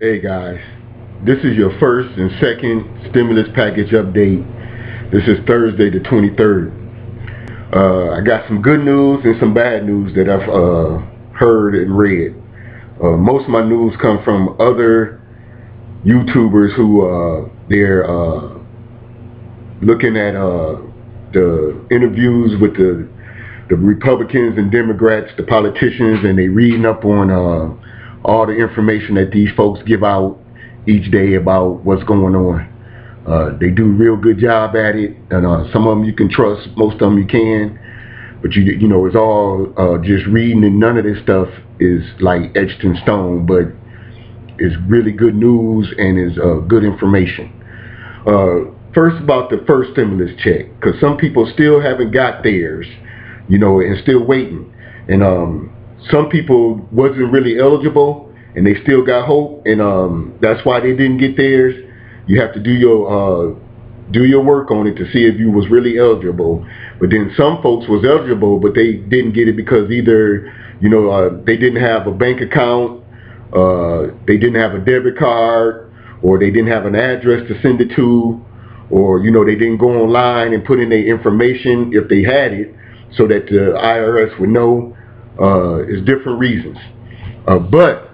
Hey guys, this is your first and second stimulus package update. This is Thursday the 23rd. I got some good news and some bad news that I've heard and read. Most of my news come from other YouTubers who they're looking at the interviews with the Republicans and Democrats, the politicians, and they reading up on all the information that these folks give out each day about what's going on. They do a real good job at it, and some of them you can trust, most of them you can, but you know, it's all just reading, and none of this stuff is like etched in stone, but it's really good news and is good information. First, about the first stimulus check, because some people still haven't got theirs, you know, and still waiting, and some people wasn't really eligible and they still got hope, and that's why they didn't get theirs. You have to do your work on it to see if you was really eligible. But then some folks was eligible, but they didn't get it because either, you know, they didn't have a bank account, they didn't have a debit card, or they didn't have an address to send it to, or, you know, they didn't go online and put in their information if they had it so that the IRS would know. It's different reasons, but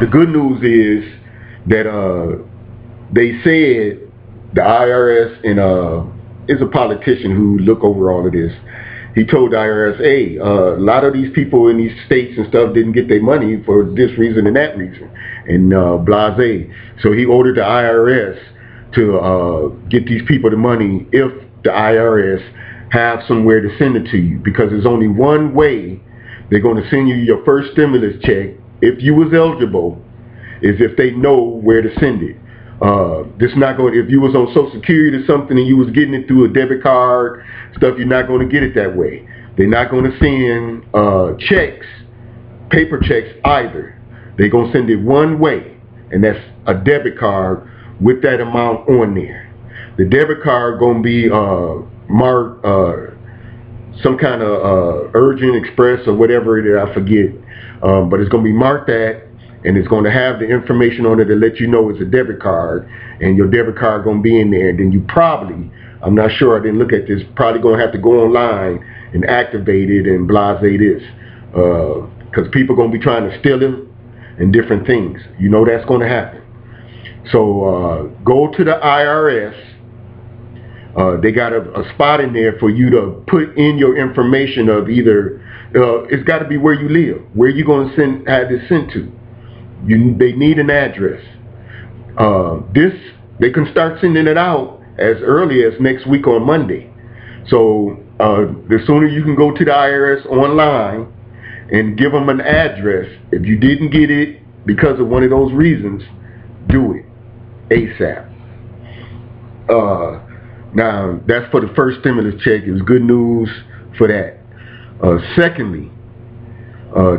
the good news is that they said the IRS, and is a politician who look over all of this. He told the IRS, hey, a lot of these people in these states and stuff didn't get their money for this reason and that reason, and blase. So he ordered the IRS to get these people the money if the IRS have somewhere to send it to you, because there's only one way they're going to send you your first stimulus check, if you was eligible, is if they know where to send it. This not going. If you was on Social Security or something and you was getting it through a debit card stuff, you're not going to get it that way. They're not going to send checks, paper checks either. They're going to send it one way, and that's a debit card with that amount on there. The debit card going to be marked some kind of urgent express or whatever it is, I forget, but it's going to be marked that, and it's going to have the information on it to let you know it's a debit card, and your debit card going to be in there. And then you probably, I'm not sure, I didn't look at this, probably going to have to go online and activate it and blase this, because people are going to be trying to steal them and different things. You know that's going to happen. So go to the IRS. They got a spot in there for you to put in your information of either, it's got to be where you live, where you're going to have this sent to. They need an address. They can start sending it out as early as next week on Monday. So the sooner you can go to the IRS online and give them an address, if you didn't get it because of one of those reasons, do it ASAP. Now, that's for the first stimulus check. It was good news for that. Secondly,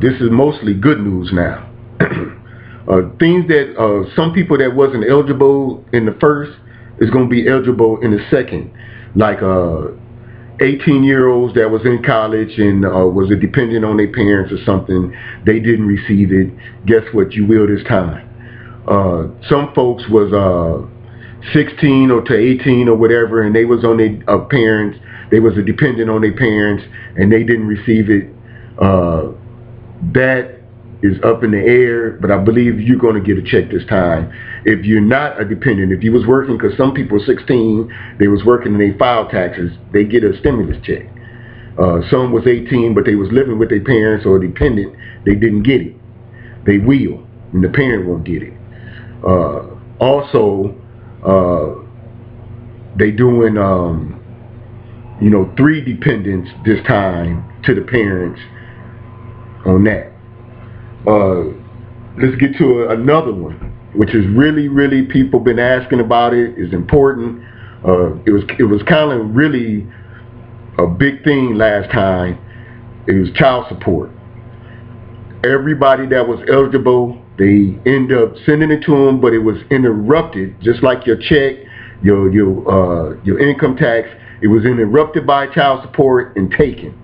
this is mostly good news now. Things that some people that wasn't eligible in the first is going to be eligible in the second. Like 18-year-olds that was in college and was a dependent on their parents or something, they didn't receive it. Guess what? You will this time. Some folks was 16 or to 18 or whatever, and they was on their parents, they was a dependent on their parents, and they didn't receive it. That is up in the air, but I believe you're going to get a check this time. If you're not a dependent, if you was working, because some people are 16, they was working and they filed taxes, they get a stimulus check. Some was 18, but they was living with their parents or dependent, they didn't get it. They will, and the parent won't get it. Also, they doing, you know, 3 dependents this time to the parents on that. Let's get to another one, which is really people been asking about it. Is important. It was kind of really a big thing last time. It was child support. Everybody that was eligible, they end up sending it to them, but it was interrupted, just like your check, your income tax. It was interrupted by child support and taken.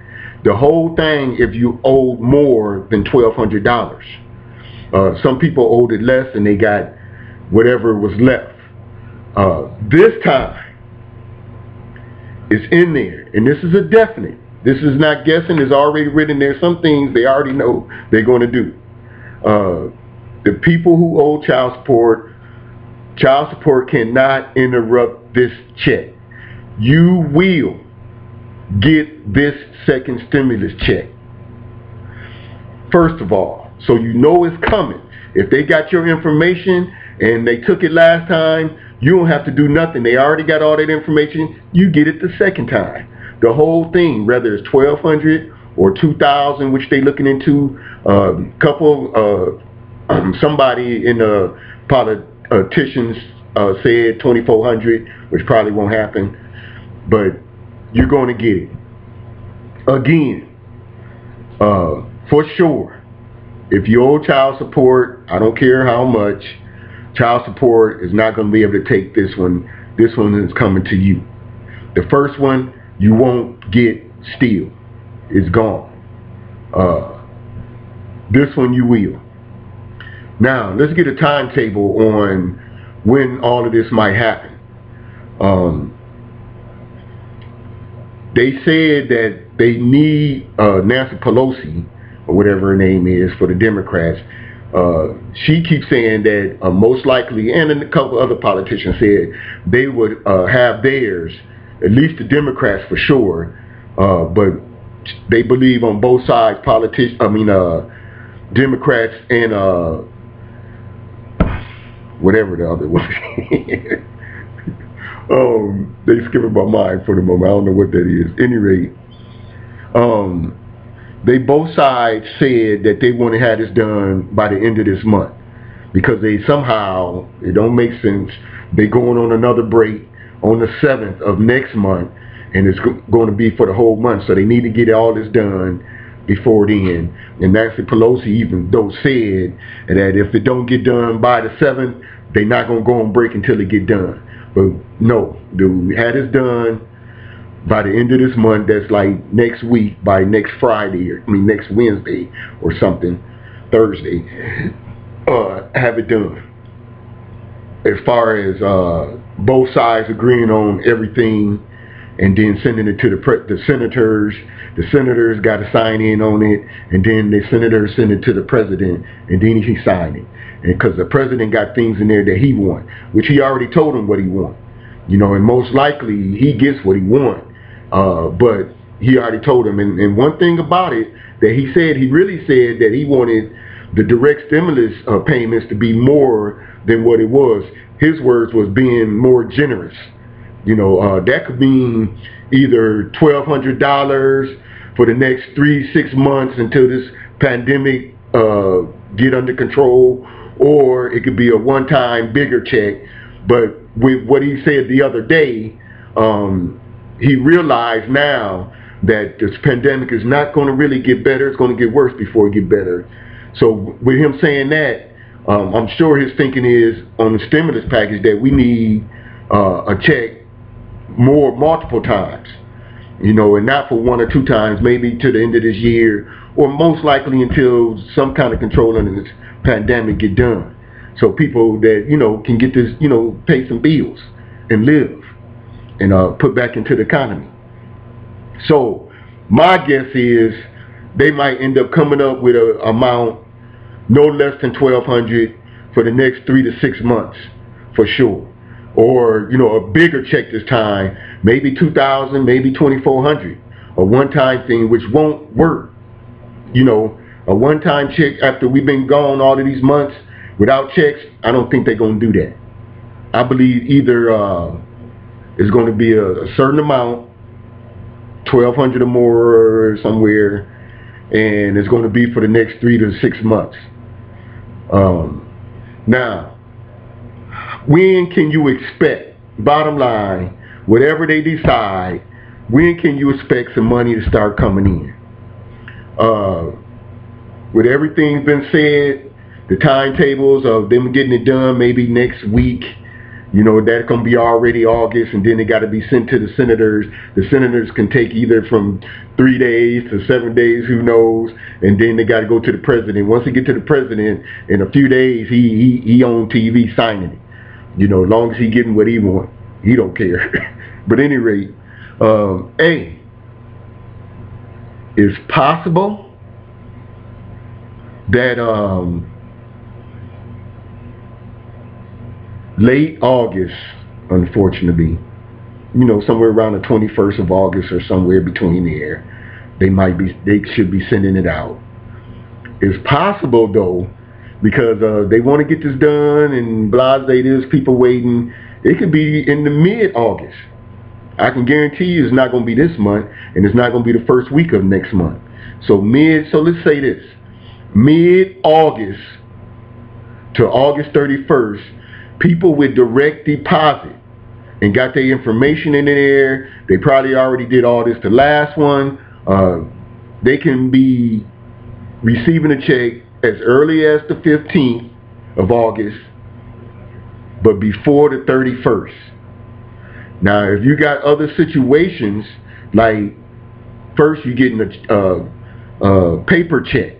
The whole thing if you owed more than $1,200. Some people owed it less and they got whatever was left. This time, it's in there, and this is a definite. This is not guessing. It's already written there. Some things they already know they're going to do. The people who owe child support cannot interrupt this check. You will get this second stimulus check. First of all, so you know it's coming. If they got your information and they took it last time, you don't have to do nothing. They already got all that information. You get it the second time. The whole thing, whether it's $1,200 or $2,000, which they looking into. Somebody in the politicians said $2,400, which probably won't happen, but you're going to get it. Again, for sure, if you owe child support, I don't care how much, child support is not going to be able to take this one. This one is coming to you. The first one you won't get still. It's gone. This one you will. Now, let's get a timetable on when all of this might happen. They said that they need Nancy Pelosi, or whatever her name is, for the Democrats. She keeps saying that most likely, and a couple other politicians said they would have theirs, at least the Democrats for sure, but they believe on both sides, Democrats and whatever the other was. They skipping my mind for the moment. I don't know what that is. At any rate, they both sides said that they want to have this done by the end of this month, because they somehow, it don't make sense, they going on another break on the 7th of next month, and it's going to be for the whole month, so they need to get all this done before then. And Nancy Pelosi even though said that if it don't get done by the 7th, they're not going to go on break until it get done. But no, we had this done by the end of this month. That's like next week, by next Friday, next Wednesday or something, Thursday, have it done. As far as both sides agreeing on everything, and then sending it to the senators. The senators got to sign in on it, and then the senators send it to the president, and then he signed it. And because the president got things in there that he want, which he already told him what he want, and most likely he gets what he want. But he already told him. And one thing about it that he said, he really said that he wanted the direct stimulus payments to be more than what it was. His words was being more generous. That could mean either $1,200 for the next 3-6 months until this pandemic get under control, or it could be a one-time bigger check. But with what he said the other day, he realized now that this pandemic is not going to really get better. It's going to get worse before it get better. So with him saying that, I'm sure his thinking is on the stimulus package that we need a check multiple times, and not for 1 or 2 times, maybe to the end of this year, or most likely until some kind of control under this pandemic get done, so people that can get this, pay some bills and live and put back into the economy. So my guess is they might end up coming up with an amount no less than $1,200 for the next 3 to 6 months for sure. Or, a bigger check this time, maybe $2,000, maybe $2,400, a one-time thing, which won't work. A one-time check after we've been gone all of these months without checks, I don't think they're going to do that. I believe either it's going to be a certain amount, $1,200 or more somewhere, and it's going to be for the next 3 to 6 months. Now, when can you expect, bottom line, whatever they decide, when can you expect some money to start coming in? With everything been said, the timetables of them getting it done maybe next week, You know, that's going to be already August, and then it got to be sent to the senators. The senators can take either from 3 days to 7 days, who knows, and then they got to go to the president. Once they get to the president, in a few days, he on TV signing it. You know, as long as he getting what he want, he don't care. But at any rate, it's possible that late August, unfortunately, you know, somewhere around the 21st of August or somewhere between there, they should be sending it out. It's possible though, because they want to get this done and blase, there's people waiting. It could be in the mid-August. I can guarantee you it's not going to be this month, and it's not going to be the first week of next month. So let's say this, mid-August to August 31st, people with direct deposit and got their information in there, they probably already did all this the last one, they can be receiving a check as early as the 15th of August, but before the 31st. Now, if you got other situations, like first you're getting a paper check,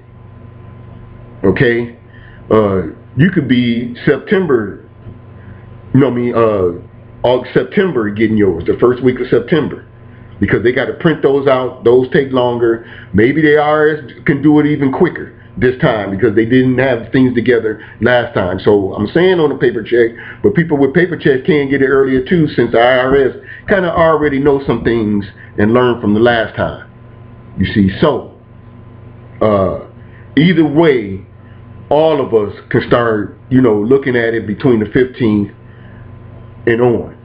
okay? You could be September, August, September getting yours, the first week of September, because they got to print those out. Those take longer. Maybe the IRS can do it even quicker this time because they didn't have things together last time. So I'm saying on a paper check, but people with paper checks can get it earlier too, since the IRS kind of already know some things and learned from the last time. You see, so either way, all of us can start, looking at it between the 15th and on.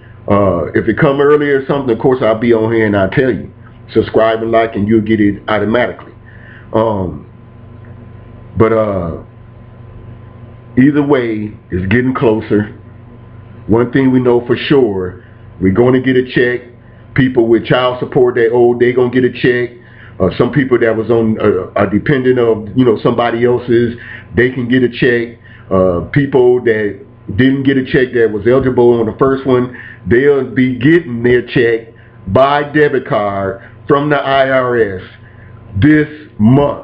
If it come earlier or something, of course I'll be on here and I'll tell you. Subscribe and like, and you'll get it automatically. But either way, it's getting closer. One thing we know for sure, we're going to get a check. People with child support that owe, they're going to get a check. Some people that was on a dependent of somebody else's, they can get a check. People that didn't get a check that was eligible on the first one, they'll be getting their check by debit card from the IRS this month.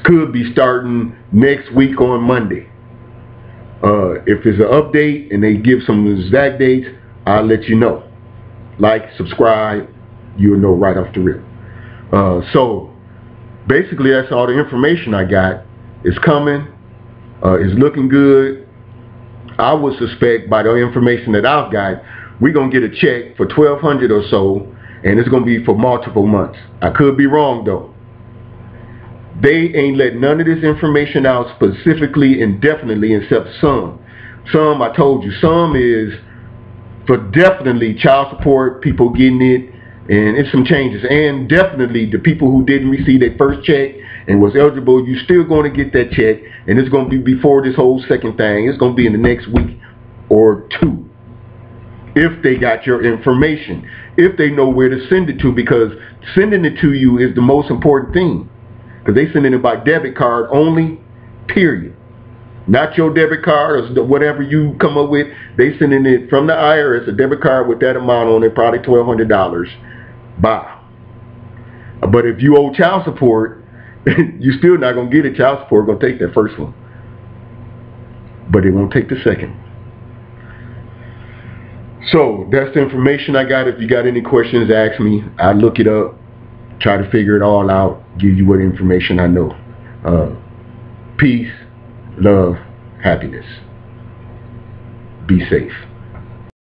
Could be starting next week on Monday. If there's an update and they give some exact dates, I'll let you know. Like, subscribe, you'll know right off the rip. So basically that's all the information I got. It's coming. It's looking good. I would suspect by the information that I've got, we're going to get a check for $1,200 or so, and it's going to be for multiple months. I could be wrong though. They ain't let none of this information out specifically and definitely, except some. Some, I told you, some is for definitely child support, people getting it, and it's some changes. And definitely the people who didn't receive their first check and was eligible, you're still going to get that check, and it's going to be before this whole second thing. It's going to be in the next week or two, if they got your information, if they know where to send it to, because sending it to you is the most important thing. Because they sending it by debit card only, period. Not your debit card or whatever you come up with. They sending it from the IRS, a debit card with that amount on it, probably $1,200. Bye. But if you owe child support, you're still not going to get it. Child support going to take that first one. But it won't take the second. So that's the information I got. If you got any questions, ask me. I'll look it up, try to figure it all out, give you what information I know. Peace, love, happiness. Be safe.